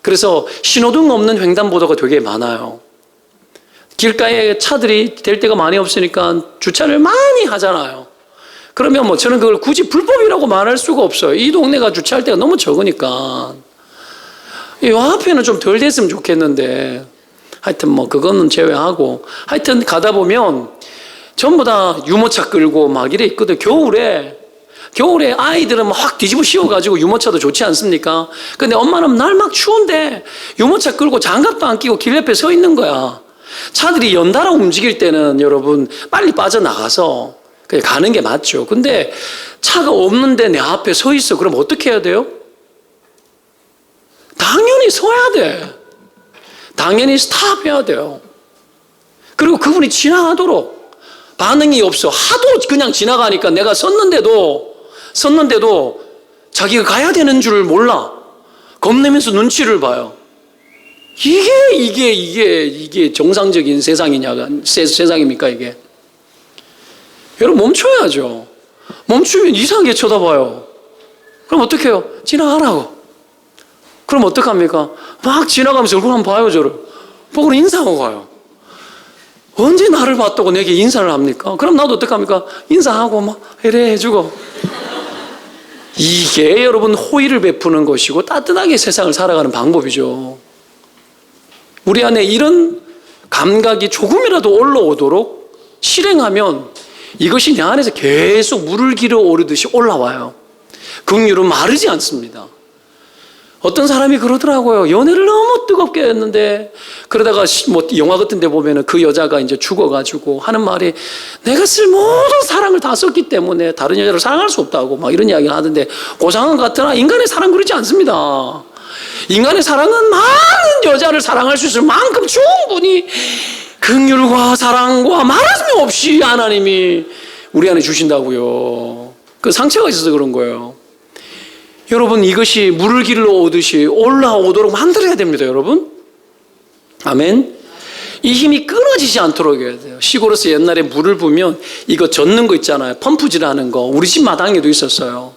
그래서 신호등 없는 횡단보도가 되게 많아요. 길가에 차들이 될 때가 많이 없으니까 주차를 많이 하잖아요. 그러면 뭐 저는 그걸 굳이 불법이라고 말할 수가 없어요. 이 동네가 주차할 때가 너무 적으니까. 이 앞에는 좀 덜 됐으면 좋겠는데 하여튼 뭐 그거는 제외하고 하여튼 가다 보면 전부 다 유모차 끌고 막 이래 있거든. 겨울에 아이들은 막 확 뒤집어 씌워가지고 유모차도 좋지 않습니까? 근데 엄마는 날 막 추운데 유모차 끌고 장갑도 안 끼고 길 옆에 서 있는 거야. 차들이 연달아 움직일 때는 여러분 빨리 빠져나가서 그냥 가는 게 맞죠. 근데 차가 없는데 내 앞에 서 있어. 그럼 어떻게 해야 돼요? 당연히 서야 돼. 당연히 스탑해야 돼요. 그리고 그분이 지나가도록 반응이 없어. 하도 그냥 지나가니까 내가 섰는데도 자기가 가야 되는 줄을 몰라. 겁내면서 눈치를 봐요. 이게 정상적인 세상입니까, 이게? 여러분, 멈춰야죠. 멈추면 이상하게 쳐다봐요. 그럼 어떻게 해요? 지나가라고. 그럼 어떡합니까? 막 지나가면서 얼굴 한번 봐요, 저를. 보고 인사하고 가요. 언제 나를 봤다고 내게 인사를 합니까? 그럼 나도 어떡합니까? 인사하고 막 이래 해주고. 이게 여러분 호의를 베푸는 것이고 따뜻하게 세상을 살아가는 방법이죠. 우리 안에 이런 감각이 조금이라도 올라오도록 실행하면 이것이 내 안에서 계속 물을 길어 오르듯이 올라와요. 긍휼은 마르지 않습니다. 어떤 사람이 그러더라고요. 연애를 너무 뜨겁게 했는데 그러다가 뭐 영화 같은 데 보면은 그 여자가 이제 죽어가지고 하는 말이 내가 쓸 모든 사랑을 다 썼기 때문에 다른 여자를 사랑할 수 없다고 막 이런 이야기를 하던데 고상한 것 같으나 인간의 사랑 그렇지 않습니다. 인간의 사랑은 많은 여자를 사랑할 수 있을 만큼 충분히 긍휼과 사랑과 말하심 없이 하나님이 우리 안에 주신다고요. 그 상처가 있어서 그런 거예요. 여러분 이것이 물을 길러 오듯이 올라오도록 만들어야 됩니다. 여러분 아멘. 이 힘이 끊어지지 않도록 해야 돼요. 시골에서 옛날에 물을 부으면 이거 젓는 거 있잖아요. 펌프질하는 거. 우리 집 마당에도 있었어요.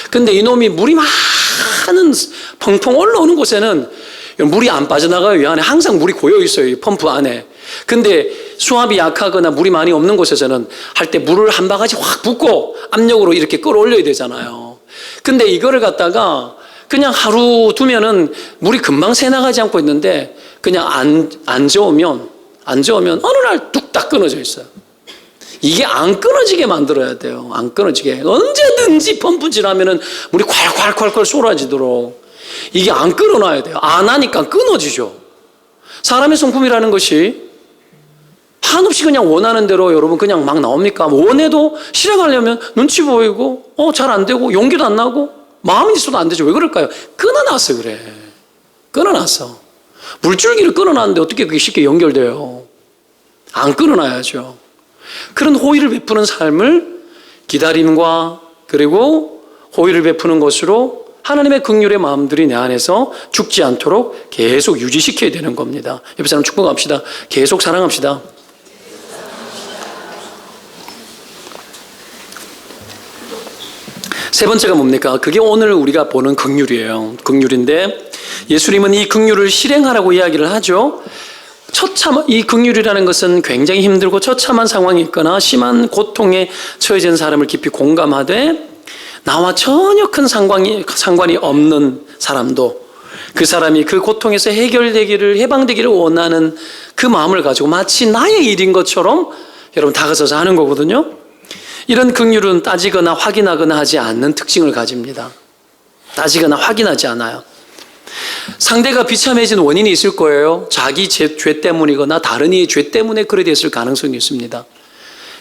근데 이놈이 물이 많은 펑펑 올라오는 곳에는 물이 안 빠져나가요. 이 안에 항상 물이 고여 있어요. 이 펌프 안에. 근데 수압이 약하거나 물이 많이 없는 곳에서는 할 때 물을 한 바가지 확 붓고 압력으로 이렇게 끌어올려야 되잖아요. 근데 이거를 갖다가 그냥 하루 두면은 물이 금방 새나가지 않고 있는데 그냥 안 저으면 어느 날 뚝딱 끊어져 있어요. 이게 안 끊어지게 만들어야 돼요. 안 끊어지게. 언제든지 펌프질 하면은 물이 콸콸콸콸 쏟아지도록 이게 안 끊어놔야 돼요. 안 하니까 끊어지죠. 사람의 성품이라는 것이 한없이 그냥 원하는 대로 여러분 그냥 막 나옵니까? 원해도 실행하려면 눈치 보이고 잘 안 되고 용기도 안 나고 마음이 있어도 안 되죠. 왜 그럴까요? 끊어놨어 그래. 끊어놨어. 물줄기를 끊어놨는데 어떻게 그게 쉽게 연결돼요? 안 끊어놔야죠. 그런 호의를 베푸는 삶을 기다림과 그리고 호의를 베푸는 것으로 하나님의 긍휼의 마음들이 내 안에서 죽지 않도록 계속 유지시켜야 되는 겁니다. 옆에 사람 축복합시다. 계속 사랑합시다. 세 번째가 뭡니까? 그게 오늘 우리가 보는 긍휼이에요. 긍휼인데 예수님은 이 긍휼을 실행하라고 이야기를 하죠. 이 긍휼이라는 것은 굉장히 힘들고 처참한 상황이 있거나 심한 고통에 처해진 사람을 깊이 공감하되 나와 전혀 큰 상관이 없는 사람도 그 사람이 그 고통에서 해방되기를 원하는 그 마음을 가지고 마치 나의 일인 것처럼 여러분 다가서서 하는 거거든요. 이런 긍휼은 따지거나 확인하거나 하지 않는 특징을 가집니다. 따지거나 확인하지 않아요. 상대가 비참해진 원인이 있을 거예요. 자기 죄 때문이거나 다른 이의 죄 때문에 그래 됐을 가능성이 있습니다.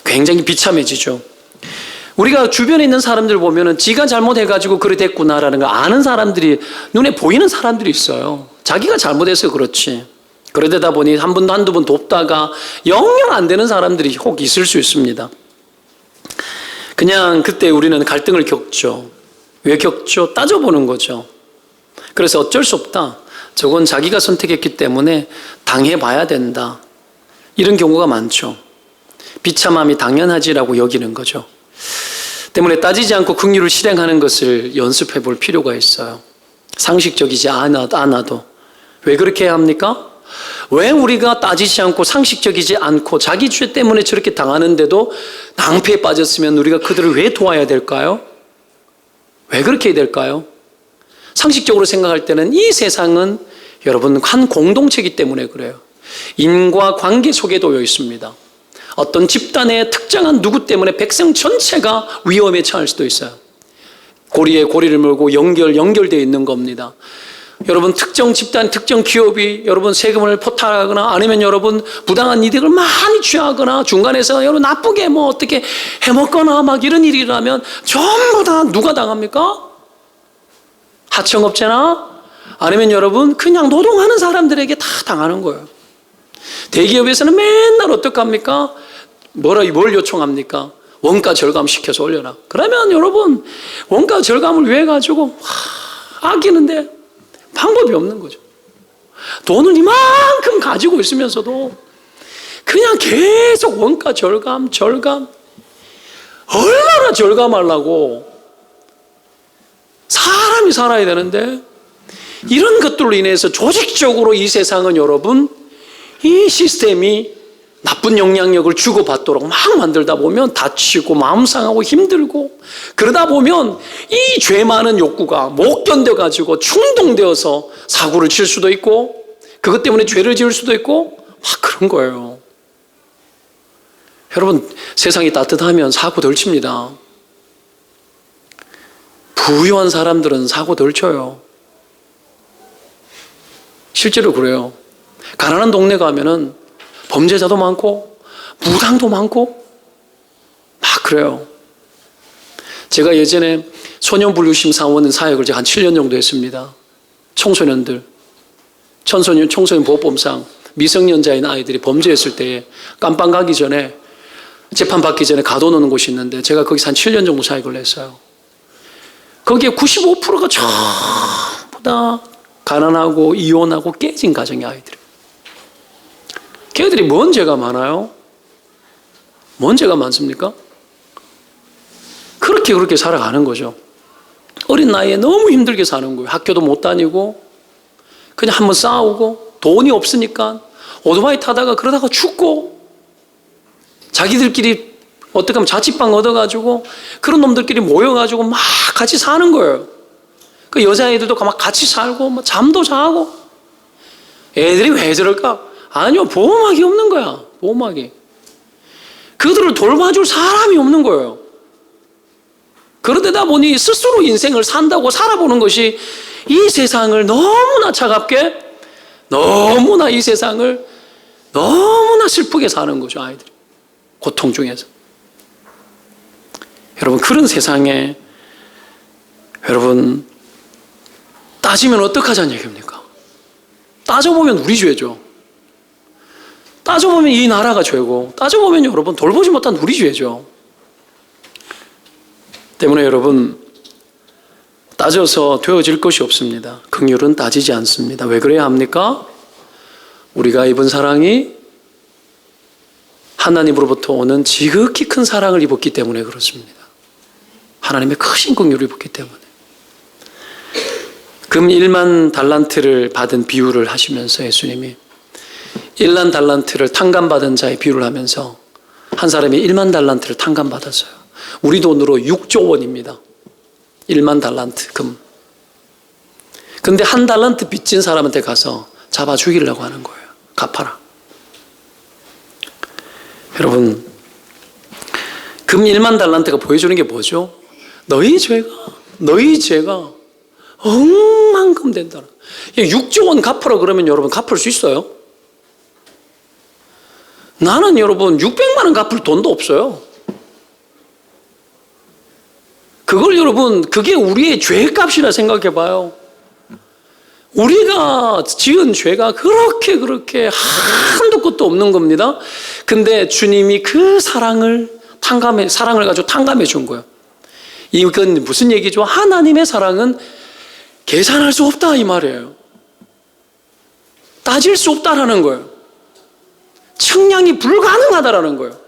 굉장히 비참해지죠. 우리가 주변에 있는 사람들 보면은 지가 잘못해가지고 그래 됐구나라는 걸 아는 사람들이 눈에 보이는 사람들이 있어요. 자기가 잘못해서 그렇지. 그러다 보니 한두 번 돕다가 영영 안 되는 사람들이 혹 있을 수 있습니다. 그냥 그때 우리는 갈등을 겪죠. 왜 겪죠? 따져보는 거죠. 그래서 어쩔 수 없다. 저건 자기가 선택했기 때문에 당해봐야 된다. 이런 경우가 많죠. 비참함이 당연하지라고 여기는 거죠. 때문에 따지지 않고 긍휼을 실행하는 것을 연습해 볼 필요가 있어요. 상식적이지 않아도. 왜 그렇게 해야 합니까? 왜 우리가 따지지 않고 상식적이지 않고 자기 죄 때문에 저렇게 당하는데도 낭패에 빠졌으면 우리가 그들을 왜 도와야 될까요? 왜 그렇게 해야 될까요? 상식적으로 생각할 때는 이 세상은 여러분 한 공동체이기 때문에 그래요. 인과관계 속에 놓여 있습니다. 어떤 집단의 특정한 누구 때문에 백성 전체가 위험에 처할 수도 있어요. 고리에 고리를 물고 연결되어 있는 겁니다. 여러분 특정 집단, 특정 기업이 여러분 세금을 포탈하거나 아니면 여러분 부당한 이득을 많이 취하거나 중간에서 여러분 나쁘게 어떻게 해먹거나 막 이런 일이 일어나면 전부 다 누가 당합니까? 하청업체나 아니면 여러분 그냥 노동하는 사람들에게 다 당하는 거예요. 대기업에서는 맨날 어떡합니까? 뭘 요청합니까? 원가 절감시켜서 올려라. 그러면 여러분 원가 절감을 위해 가지고 아끼는데 방법이 없는 거죠. 돈을 이만큼 가지고 있으면서도 그냥 계속 원가 절감 얼마나 절감하려고 사람이 살아야 되는데 이런 것들로 인해서 조직적으로 이 세상은 여러분 이 시스템이 나쁜 영향력을 주고받도록 막 만들다 보면 다치고 마음 상하고 힘들고 그러다 보면 이 죄 많은 욕구가 못 견뎌가지고 충동되어서 사고를 칠 수도 있고 그것 때문에 죄를 지을 수도 있고 막 그런 거예요. 여러분 세상이 따뜻하면 사고 덜 칩니다. 부유한 사람들은 사고 덜 쳐요. 실제로 그래요. 가난한 동네 가면은 범죄자도 많고 무당도 많고 막 그래요. 제가 예전에 소년불구심 사원 사역을 제가 한 7년 정도 했습니다. 청소년 보호법상 미성년자인 아이들이 범죄했을 때에 깜빵 가기 전에 재판받기 전에 가둬놓는 곳이 있는데 제가 거기서 한 7년 정도 사역을 했어요. 거기에 95%가 전부 다 가난하고 이혼하고 깨진 가정의 아이들이에요. 걔들이 뭔 죄가 많아요? 뭔 죄가 많습니까? 그렇게 살아가는 거죠. 어린 나이에 너무 힘들게 사는 거예요. 학교도 못 다니고 그냥 한번 싸우고 돈이 없으니까 오토바이 타다가 그러다가 죽고 자기들끼리 어떻게 하면 자취방 얻어가지고 그런 놈들끼리 모여가지고 막 같이 사는 거예요. 그 여자애들도 막 같이 살고 막 잠도 자고. 애들이 왜 저럴까? 아니요, 보호막이 없는 거야. 보호막이. 그들을 돌봐줄 사람이 없는 거예요. 그러다 보니 스스로 인생을 산다고 살아보는 것이 이 세상을 너무나 차갑게, 너무나 이 세상을 너무나 슬프게 사는 거죠, 아이들이. 고통 중에서. 여러분, 그런 세상에 여러분 따지면 어떡하자는 얘기입니까? 따져보면 우리 죄죠. 따져보면 이 나라가 죄고, 따져보면 여러분 돌보지 못한 우리 죄죠. 때문에 여러분 따져서 되어질 것이 없습니다. 긍휼은 따지지 않습니다. 왜 그래야 합니까? 우리가 입은 사랑이 하나님으로부터 오는 지극히 큰 사랑을 입었기 때문에 그렇습니다. 하나님의 크신 긍휼을 입었기 때문에. 금 1만 달란트를 받은 비유를 하시면서 예수님이 1만 달란트를 탕감받은 자의 비유를 하면서 한 사람이 1만 달란트를 탕감받았어요. 우리 돈으로 6조 원입니다. 1만 달란트 금. 근데 한 달란트 빚진 사람한테 가서 잡아 죽이려고 하는 거예요. 갚아라. 여러분, 금 1만 달란트가 보여주는 게 뭐죠? 너희 죄가 억만큼 된다. 6조 원 갚으라 그러면 여러분 갚을 수 있어요? 나는 여러분 600만 원 갚을 돈도 없어요. 그걸 여러분, 그게 우리의 죄값이라 생각해 봐요. 우리가 지은 죄가 그렇게 한도 끝도 없는 겁니다. 근데 주님이 그 사랑을 가지고 탕감해 준 거예요. 이건 무슨 얘기죠? 하나님의 사랑은 계산할 수 없다 이 말이에요. 따질 수 없다라는 거예요. 측량이 불가능하다라는 거예요.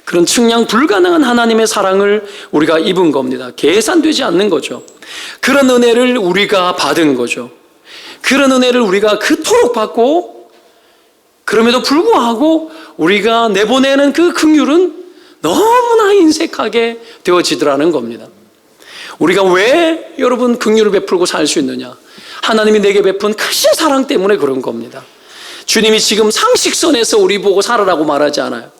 그런 측량 불가능한 하나님의 사랑을 우리가 입은 겁니다. 계산되지 않는 거죠. 그런 은혜를 우리가 받은 거죠. 그런 은혜를 우리가 그토록 받고, 그럼에도 불구하고 우리가 내보내는 그 긍휼은 너무나 인색하게 되어지더라는 겁니다. 우리가 왜 여러분 긍휼을 베풀고 살 수 있느냐? 하나님이 내게 베푼 크신 사랑 때문에 그런 겁니다. 주님이 지금 상식선에서 우리 보고 살아라고 말하지 않아요.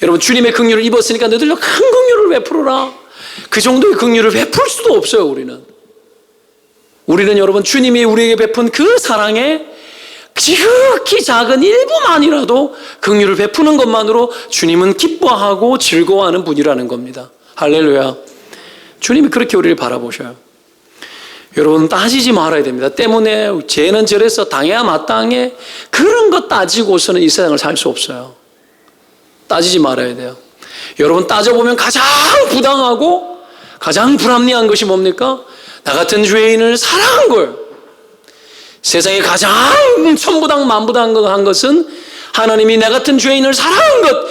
여러분, 주님의 긍휼을 입었으니까 너희들도 큰 긍휼을 베풀어라. 그 정도의 긍휼을 베풀 수도 없어요. 우리는 여러분 주님이 우리에게 베푼 그 사랑에 지극히 작은 일부만이라도 긍휼을 베푸는 것만으로 주님은 기뻐하고 즐거워하는 분이라는 겁니다. 할렐루야. 주님이 그렇게 우리를 바라보셔요. 여러분, 따지지 말아야 됩니다. 때문에 죄는 저래서 당해야 마땅해. 그런 것 따지고서는 이 세상을 살 수 없어요. 따지지 말아야 돼요. 여러분, 따져보면 가장 부당하고 가장 불합리한 것이 뭡니까? 나 같은 죄인을 사랑한 거예요. 세상에 가장 천부당 만부당한 것은 하나님이 나 같은 죄인을 사랑한 것,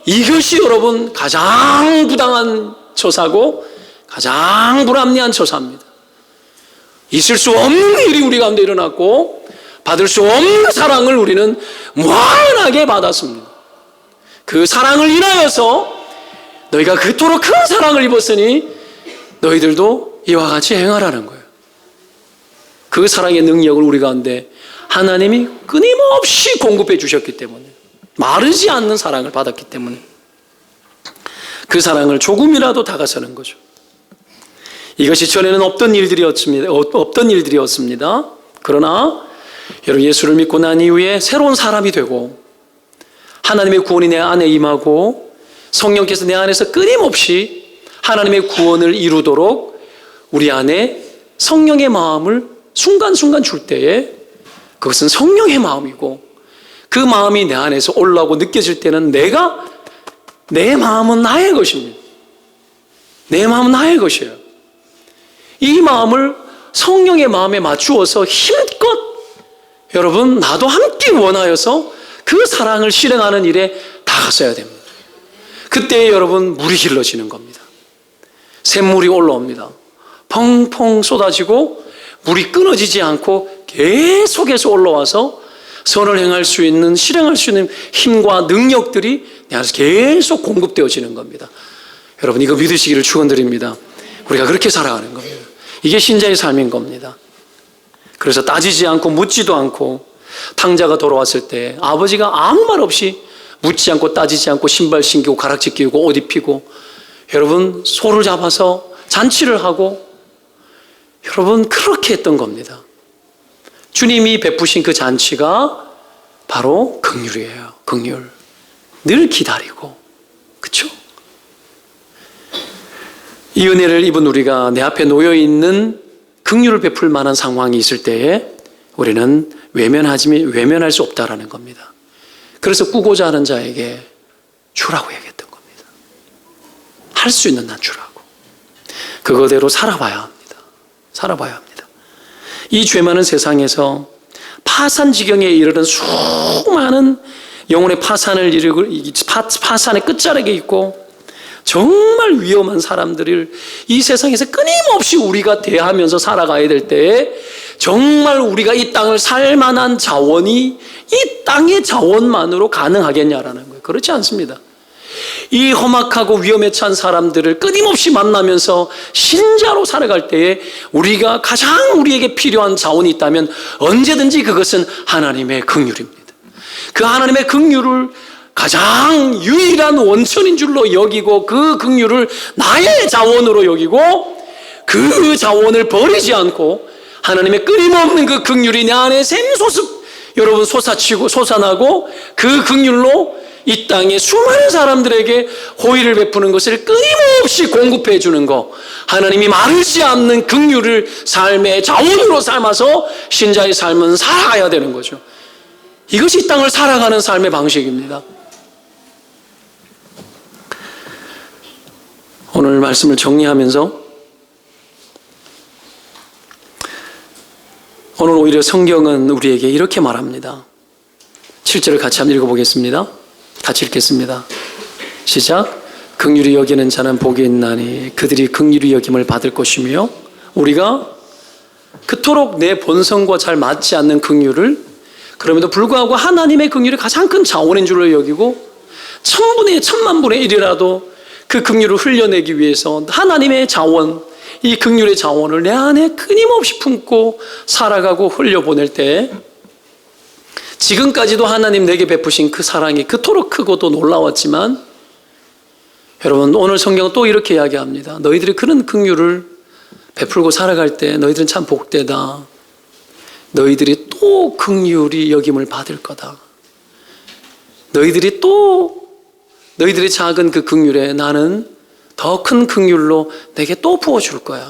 이것이 여러분 가장 부당한 처사고 가장 불합리한 처사입니다. 있을 수 없는 일이 우리 가운데 일어났고 받을 수 없는 사랑을 우리는 무한하게 받았습니다. 그 사랑을 인하여서 너희가 그토록 큰 사랑을 입었으니 너희들도 이와 같이 행하라는 거예요. 그 사랑의 능력을 우리 가운데 하나님이 끊임없이 공급해 주셨기 때문에, 마르지 않는 사랑을 받았기 때문에 그 사랑을 조금이라도 다가서는 거죠. 이것이 전에는 없던 일들이었습니다. 그러나 여러분, 예수를 믿고 난 이후에 새로운 사람이 되고 하나님의 구원이 내 안에 임하고 성령께서 내 안에서 끊임없이 하나님의 구원을 이루도록 우리 안에 성령의 마음을 순간순간 줄 때에 그것은 성령의 마음이고, 그 마음이 내 안에서 올라오고 느껴질 때는 내 마음은 나의 것입니다. 내 마음은 나의 것이에요. 이 마음을 성령의 마음에 맞추어서 힘껏 여러분, 나도 함께 원하여서 그 사랑을 실행하는 일에 다가서야 됩니다. 그때 여러분, 물이 길러지는 겁니다. 샘물이 올라옵니다. 펑펑 쏟아지고 물이 끊어지지 않고 계속해서 올라와서 선을 행할 수 있는, 실행할 수 있는 힘과 능력들이 내 안에서 계속 공급되어지는 겁니다. 여러분, 이거 믿으시기를 축원드립니다. 우리가 그렇게 살아가는 겁니다. 이게 신자의 삶인 겁니다. 그래서 따지지 않고 묻지도 않고 탕자가 돌아왔을 때 아버지가 아무 말 없이 묻지 않고 따지지 않고 신발 신기고 가락지 끼우고 옷 입히고 여러분 소를 잡아서 잔치를 하고 여러분 그렇게 했던 겁니다. 주님이 베푸신 그 잔치가 바로 긍휼이에요. 긍휼. 늘 기다리고, 그렇죠? 이 은혜를 입은 우리가 내 앞에 놓여 있는 긍휼을 베풀 만한 상황이 있을 때에 우리는 외면할 수 없다라는 겁니다. 그래서 꾸고자 하는 자에게 주라고 얘기했던 겁니다. 할 수 있는 난 주라고. 그거대로 살아봐야 합니다. 살아봐야 합니다. 이 죄 많은 세상에서 파산지경에 이르는 수많은 영혼의 파산을 이루고 파산의 끝자락에 있고 정말 위험한 사람들을 이 세상에서 끊임없이 우리가 대하면서 살아가야 될 때에 정말 우리가 이 땅을 살 만한 자원이 이 땅의 자원만으로 가능하겠냐라는 거예요. 그렇지 않습니다. 이 험악하고 위험에 찬 사람들을 끊임없이 만나면서 신자로 살아갈 때에 우리가 가장 우리에게 필요한 자원이 있다면 언제든지 그것은 하나님의 긍휼입니다. 그 하나님의 긍휼을 가장 유일한 원천인 줄로 여기고 그 긍휼을 나의 자원으로 여기고 그 자원을 버리지 않고 하나님의 끊임없는 그 긍휼이 내 안에 샘솟습 여러분 솟아치고 솟아나고 그 긍휼로 이 땅에 수많은 사람들에게 호의를 베푸는 것을 끊임없이 공급해 주는 것, 하나님이 마르지 않는 긍휼을 삶의 자원으로 삼아서 신자의 삶은 살아가야 되는 거죠. 이것이 이 땅을 살아가는 삶의 방식입니다. 오늘 말씀을 정리하면서 오늘 오히려 성경은 우리에게 이렇게 말합니다. 7절을 같이 한번 읽어보겠습니다. 같이 읽겠습니다. 시작. 긍휼히 여기는 자는 복이 있나니 그들이 긍휼히 여김을 받을 것이며, 우리가 그토록 내 본성과 잘 맞지 않는 긍휼을 그럼에도 불구하고 하나님의 긍휼이 가장 큰 자원인 줄로 여기고 1000분의 1000만분의 1이라도 그 긍휼을 흘려내기 위해서 하나님의 자원, 이 긍휼의 자원을 내 안에 끊임없이 품고 살아가고 흘려보낼 때 지금까지도 하나님 내게 베푸신 그 사랑이 그토록 크고도 놀라웠지만, 여러분 오늘 성경은 또 이렇게 이야기합니다. 너희들이 그런 긍휼을 베풀고 살아갈 때 너희들은 참 복되다. 너희들이 또 긍휼히 여김을 받을 거다. 너희들이 또 너희들의 작은 그 긍휼에 나는 더 큰 긍휼로 내게 또 부어줄 거야.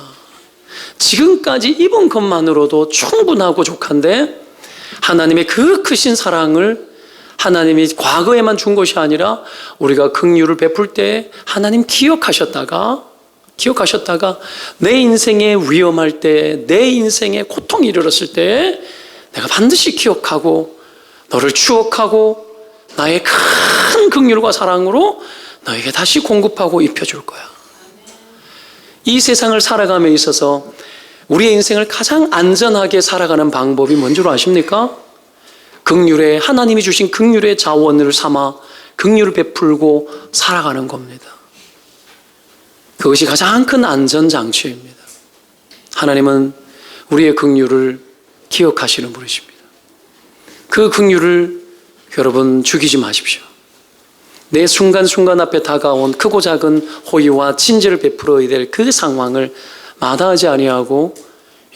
지금까지 입은 것만으로도 충분하고 족한데 하나님의 그 크신 사랑을 하나님이 과거에만 준 것이 아니라 우리가 긍휼을 베풀 때 하나님 기억하셨다가 내 인생에 위험할 때, 내 인생에 고통이 이르렀을 때 내가 반드시 기억하고 너를 추억하고 나의 큰 긍휼과 사랑으로 너에게 다시 공급하고 입혀줄 거야. 이 세상을 살아감에 있어서 우리의 인생을 가장 안전하게 살아가는 방법이 뭔 줄 아십니까? 긍휼의 하나님이 주신 긍휼의 자원을 삼아 긍휼을 베풀고 살아가는 겁니다. 그것이 가장 큰 안전장치입니다. 하나님은 우리의 긍휼을 기억하시는 분이십니다. 그 긍휼을 여러분 죽이지 마십시오. 내 순간순간 앞에 다가온 크고 작은 호의와 친절을 베풀어야 될 그 상황을 마다하지 아니하고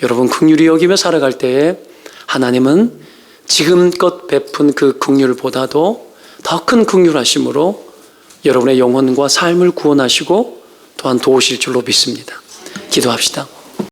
여러분 긍휼히 여기며 살아갈 때에 하나님은 지금껏 베푼 그 긍휼보다도 더 큰 긍휼하심으로 여러분의 영혼과 삶을 구원하시고 또한 도우실 줄로 믿습니다. 기도합시다.